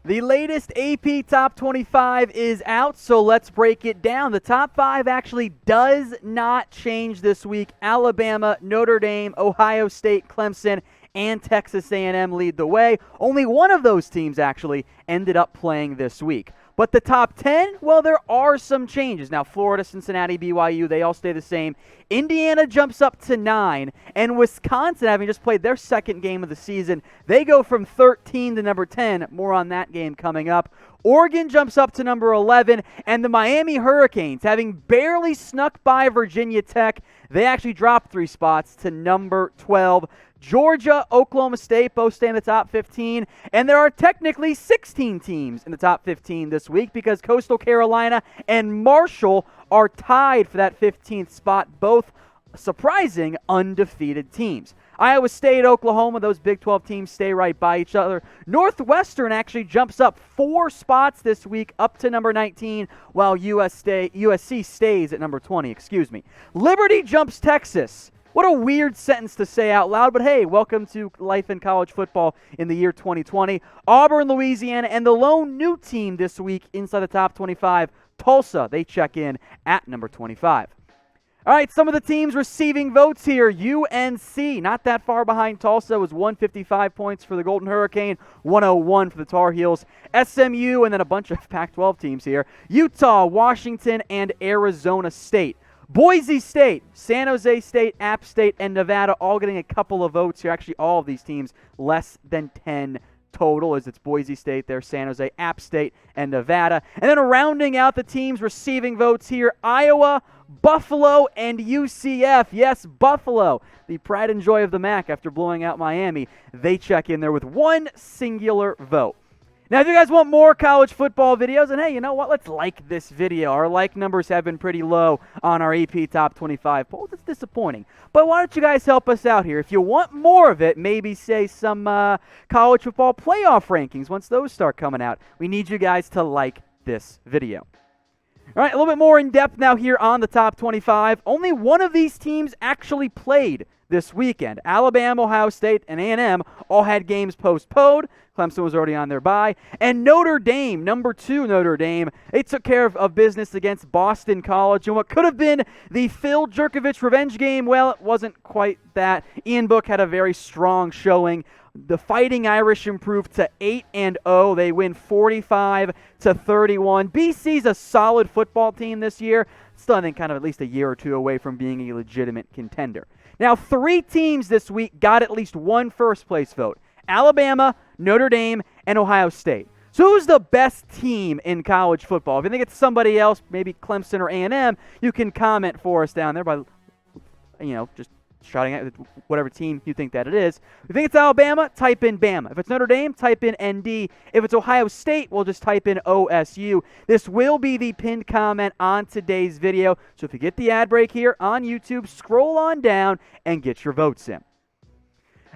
The latest AP Top 25 is out, so let's break it down. The top 5 actually does not change this week. Alabama, Notre Dame, Ohio State, Clemson, and Texas A&M lead the way. Only one of those teams actually ended up playing this week. But the top 10, well, there are some changes. Now, Florida, Cincinnati, BYU, they all stay the same. Indiana jumps up to 9, and Wisconsin, having just played their second game of the season, they go from 13 to number 10. More on that game coming up. Oregon jumps up to number 11, and the Miami Hurricanes, having barely snuck by Virginia Tech, they actually dropped 3 spots to number 12. Georgia, Oklahoma State both stay in the top 15, and there are technically 16 teams in the top 15 this week because Coastal Carolina and Marshall are tied for that 15th spot, both surprising undefeated teams. Iowa State, Oklahoma, those Big 12 teams stay right by each other. Northwestern actually jumps up 4 spots this week up to number 19, while USC stays at number 20. Liberty jumps Texas. What a weird sentence to say out loud, but hey, welcome to life in college football in the year 2020. Auburn, Louisiana, and the lone new team this week inside the top 25, Tulsa, they check in at number 25. All right, some of the teams receiving votes here. UNC, not that far behind Tulsa, was 155 points for the Golden Hurricane, 101 for the Tar Heels. SMU, and then a bunch of Pac-12 teams here. Utah, Washington, and Arizona State. Boise State, San Jose State, App State, and Nevada all getting a couple of votes here. Actually, all of these teams less than 10 total, as it's Boise State there, San Jose, App State, and Nevada. And then rounding out the teams receiving votes here, Iowa, Buffalo, and UCF. Yes, Buffalo, the pride and joy of the MAC after blowing out Miami. They check in there with one singular vote. Now, if you guys want more college football videos, and hey, you know what? Let's like this video. Our like numbers have been pretty low on our AP Top 25 poll. That's disappointing. But why don't you guys help us out here? If you want more of it, maybe say some college football playoff rankings once those start coming out. We need you guys to like this video. All right, a little bit more in depth now here on the Top 25. Only one of these teams actually played this weekend. Alabama, Ohio State, and A&M all had games postponed. Clemson was already on their bye. And Notre Dame, number 2 Notre Dame, they took care of business against Boston College. And what could have been the Phil Jerkovich revenge game, well, it wasn't quite that. Ian Book had a very strong showing. The Fighting Irish improved to 8-0. They win 45-31. BC's a solid football team this year. Still, I think, kind of at least a year or two away from being a legitimate contender. Now, 3 teams this week got at least one first-place vote. Alabama, Notre Dame, and Ohio State. So who's the best team in college football? If you think it's somebody else, maybe Clemson or A&M, you can comment for us down there by, just shouting at whatever team you think that it is. If you think it's Alabama, type in Bama. If it's Notre Dame, type in ND. If it's Ohio State, we'll just type in OSU. This will be the pinned comment on today's video. So if you get the ad break here on YouTube, scroll on down and get your votes in.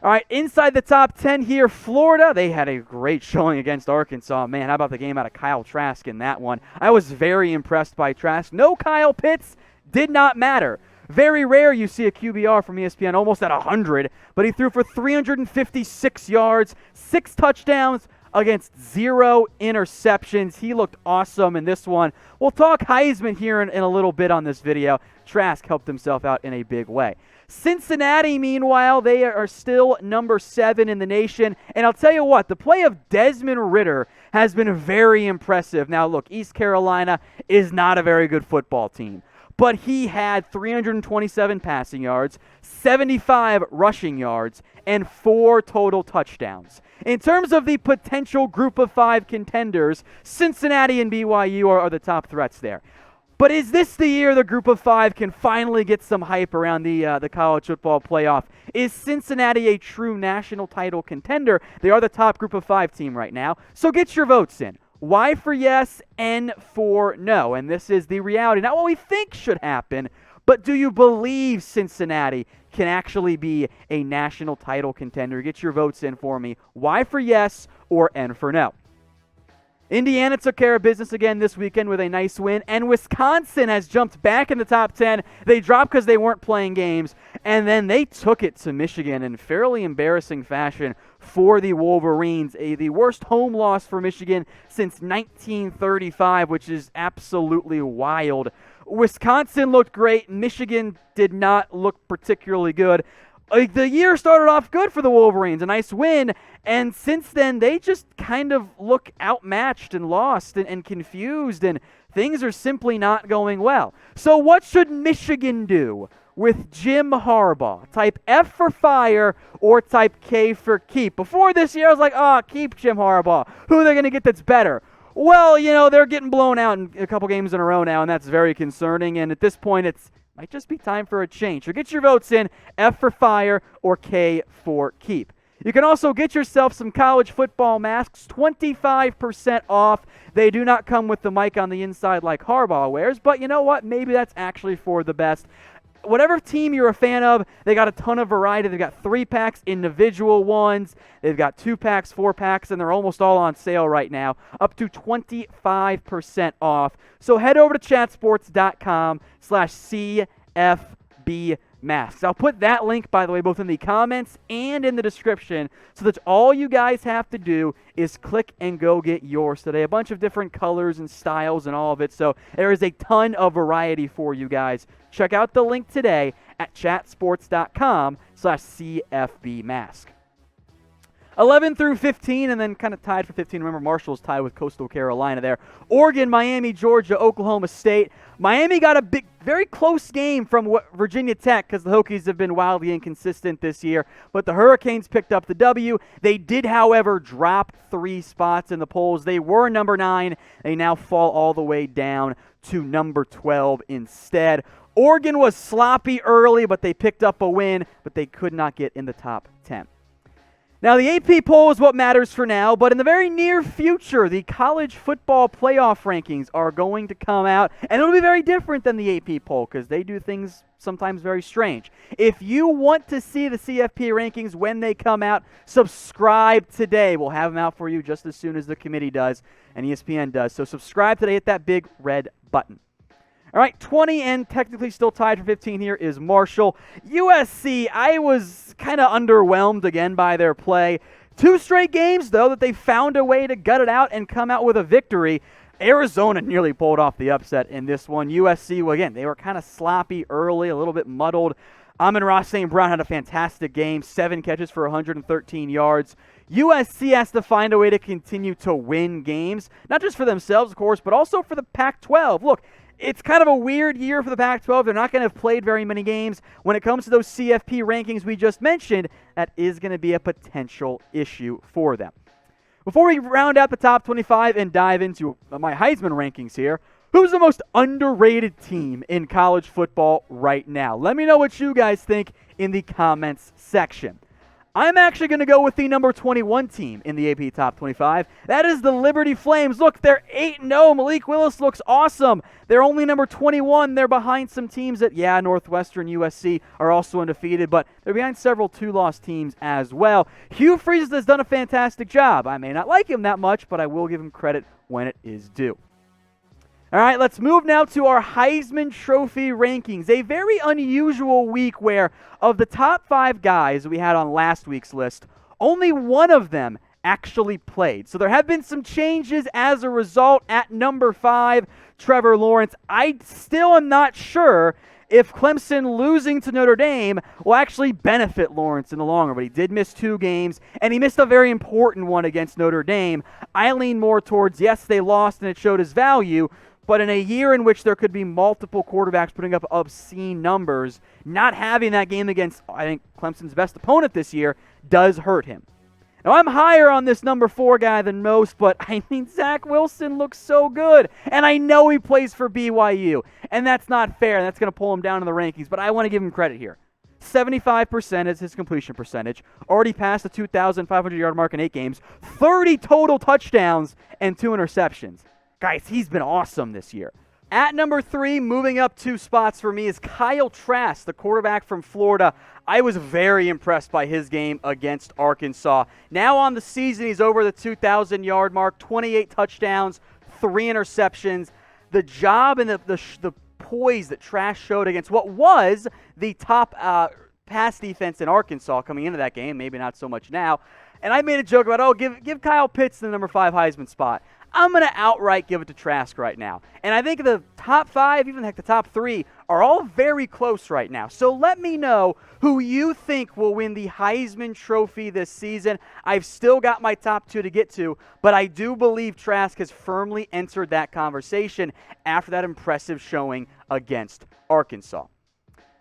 All right, inside the top 10 here, Florida. They had a great showing against Arkansas. Man, how about the game out of Kyle Trask in that one? I was very impressed by Trask. No Kyle Pitts, did not matter. Very rare you see a QBR from ESPN almost at 100, but he threw for 356 yards, 6 touchdowns against 0 interceptions. He looked awesome in this one. We'll talk Heisman here in a little bit on this video. Trask helped himself out in a big way. Cincinnati, meanwhile, they are still number 7 in the nation. And I'll tell you what, the play of Desmond Ridder has been very impressive. Now, look, East Carolina is not a very good football team, but he had 327 passing yards, 75 rushing yards, and 4 total touchdowns. In terms of the potential group of 5 contenders, Cincinnati and BYU are the top threats there. But is this the year the group of 5 can finally get some hype around the college football playoff? Is Cincinnati a true national title contender? They are the top group of 5 team right now. So get your votes in. Y for yes, N for no. And this is the reality. Not what we think should happen, but do you believe Cincinnati can actually be a national title contender? Get your votes in for me. Y for yes or N for no. Indiana took care of business again this weekend with a nice win, and Wisconsin has jumped back in the top 10. They dropped because they weren't playing games, and then they took it to Michigan in fairly embarrassing fashion for the Wolverines, the worst home loss for Michigan since 1935, which is absolutely wild. Wisconsin looked great. Michigan did not look particularly good. The year started off good for the Wolverines, a nice win, and since then they just kind of look outmatched and lost and confused, and things are simply not going well. So what should Michigan do with Jim Harbaugh? Type F for fire or type K for keep. Before this year, I was like, keep Jim Harbaugh. Who are they going to get that's better? Well, they're getting blown out in a couple games in a row now, and that's very concerning, and at this point it might just be time for a change. So get your votes in, F for fire or K for keep. You can also get yourself some college football masks, 25% off. They do not come with the mic on the inside like Harbaugh wears, but you know what? Maybe that's actually for the best. Whatever team you're a fan of, they got a ton of variety. They've got 3-packs, individual ones. They've got 2-packs, 4-packs, and they're almost all on sale right now, up to 25% off. So head over to chatsports.com/CFB masks. I'll put that link, by the way, both in the comments and in the description, so that all you guys have to do is click and go get yours today. A bunch of different colors and styles and all of it, so there is a ton of variety for you guys. Check out the link today at chatsports.com/CFB mask. 11 through 15, and then kind of tied for 15. Remember, Marshall's tied with Coastal Carolina there. Oregon, Miami, Georgia, Oklahoma State. Miami got a very close game from Virginia Tech because the Hokies have been wildly inconsistent this year, but the Hurricanes picked up the W. They did, however, drop 3 spots in the polls. They were number 9. They now fall all the way down to number 12 instead. Oregon was sloppy early, but they picked up a win, but they could not get in the top 10. Now, the AP poll is what matters for now, but in the very near future, the college football playoff rankings are going to come out, and it'll be very different than the AP poll because they do things sometimes very strange. If you want to see the CFP rankings when they come out, subscribe today. We'll have them out for you just as soon as the committee does and ESPN does. So subscribe today, hit that big red button. All right, 20 and technically still tied for 15 here is Marshall. USC, I was kind of underwhelmed again by their play. 2 straight games, though, that they found a way to gut it out and come out with a victory. Arizona nearly pulled off the upset in this one. USC, well, again, they were kind of sloppy early, a little bit muddled. Amon-Ra St. Brown had a fantastic game, 7 catches for 113 yards. USC has to find a way to continue to win games, not just for themselves, of course, but also for the Pac-12. Look, it's kind of a weird year for the Pac-12. They're not going to have played very many games. When it comes to those CFP rankings we just mentioned, that is going to be a potential issue for them. Before we round out the top 25 and dive into my Heisman rankings here, who's the most underrated team in college football right now? Let me know what you guys think in the comments section. I'm actually going to go with the number 21 team in the AP Top 25. That is the Liberty Flames. Look, they're 8-0. Malik Willis looks awesome. They're only number 21. They're behind some teams that, Northwestern, USC are also undefeated, but they're behind several 2-loss teams as well. Hugh Freeze has done a fantastic job. I may not like him that much, but I will give him credit when it is due. All right, let's move now to our Heisman Trophy rankings. A very unusual week where of the top 5 guys we had on last week's list, only one of them actually played. So there have been some changes as a result. At number 5, Trevor Lawrence. I still am not sure if Clemson losing to Notre Dame will actually benefit Lawrence in the long run, but he did miss 2 games, and he missed a very important one against Notre Dame. I lean more towards, yes, they lost and it showed his value, but in a year in which there could be multiple quarterbacks putting up obscene numbers, not having that game against, I think, Clemson's best opponent this year does hurt him. Now, I'm higher on this number 4 guy than most, but Zach Wilson looks so good, and I know he plays for BYU, and that's not fair, and that's going to pull him down in the rankings, but I want to give him credit here. 75% is his completion percentage, already passed the 2,500-yard mark in 8 games, 30 total touchdowns and 2 interceptions. Guys, he's been awesome this year. At number 3, moving up 2 spots for me, is Kyle Trask, the quarterback from Florida. I was very impressed by his game against Arkansas. Now on the season, he's over the 2,000-yard mark, 28 touchdowns, 3 interceptions. The job and the poise that Trask showed against what was the top pass defense in Arkansas coming into that game, maybe not so much now. And I made a joke about, give Kyle Pitts the number 5 Heisman spot. I'm going to outright give it to Trask right now. And I think the top 5, even the top 3, are all very close right now. So let me know who you think will win the Heisman Trophy this season. I've still got my top 2 to get to, but I do believe Trask has firmly entered that conversation after that impressive showing against Arkansas.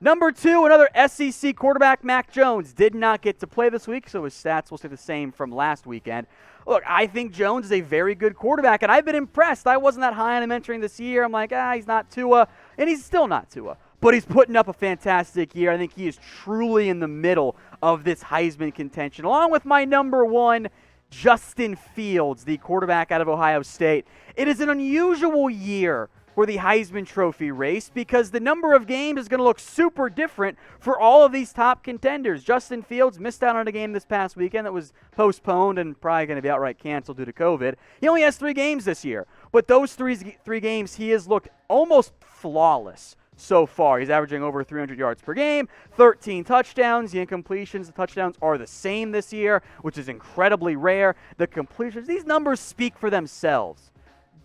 Number 2, another SEC quarterback, Mac Jones, did not get to play this week, so his stats will stay the same from last weekend. Look, I think Jones is a very good quarterback, and I've been impressed. I wasn't that high on him entering this year. I'm like, he's not Tua, and he's still not Tua. But he's putting up a fantastic year. I think he is truly in the middle of this Heisman contention, along with my number 1, Justin Fields, the quarterback out of Ohio State. It is an unusual year for the Heisman Trophy race because the number of games is going to look super different for all of these top contenders. Justin Fields missed out on a game this past weekend that was postponed and probably going to be outright canceled due to COVID. He only has 3 games this year, but those three games he has looked almost flawless so far. He's averaging over 300 yards per game, 13 touchdowns. The incompletions, the touchdowns are the same this year, which is incredibly rare. The completions, these numbers speak for themselves.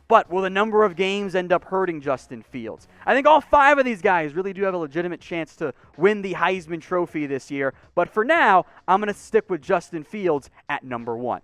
But will the number of games end up hurting Justin Fields? I think all 5 of these guys really do have a legitimate chance to win the Heisman Trophy this year. But for now, I'm going to stick with Justin Fields at number 1.